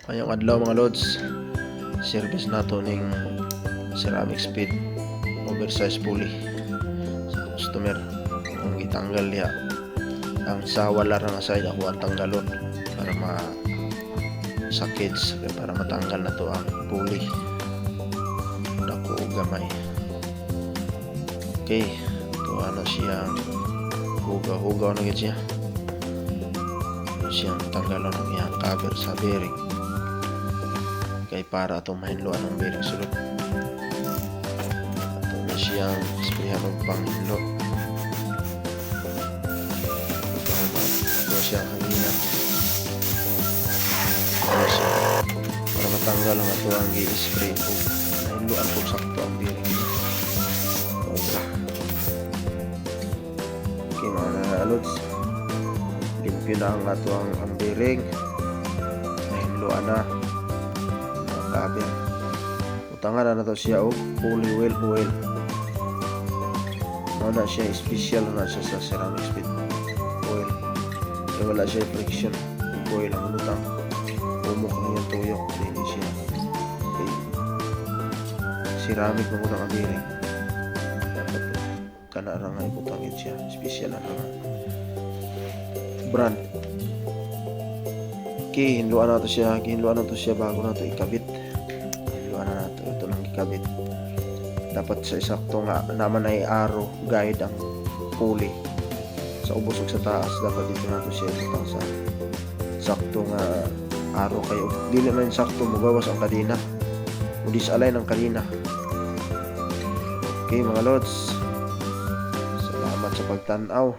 Ngayong adlaw mga lods, service nato ning ceramic speed oversize pulley sa customer. Kung gitanggal niya ang sa wala nga side, ako ang tanggalon para sa kids, para matanggal na to ang pulley dako o gamay. Okay, ito ano siyang hugaw na siya. Siyang tanggalan ng iyang cover sa bearing kay para atong mahinloan ng bearing sulod. Ito na siyang sprayan ng panghinlo. Ito siyang hanginan para matanggal ang ito ang i-spray po. Mahinloan po sakto ang bearing niya. Okay mga lods, limpyo na ang ato ang bearing, mahinloan na ang cover. Utangan na to siya og pulley wheel oil. Na siya special na siya sa ceramic speed oil. Kaya wala siya friction oil ang lutang. Umok na yung tuyok. Hindi siya okay. Ceramic na muna ang bearing. Dapat kanarang nga ibutangin siya. Special na nga brand. Okay, hinluan na to siya bago na to ikabit. Hinluan na to, ito lang ikabit. Dapat sa isakto nga naman ay arrow guide ang pulley sa ubos ug sa taas. Dapat dito na to siya ibutang sa sakto nga arrow, kayo dili man sakto mugawas ang kadena o disalign ang kadena. Okay mga lods, salamat sa pagtan-aw.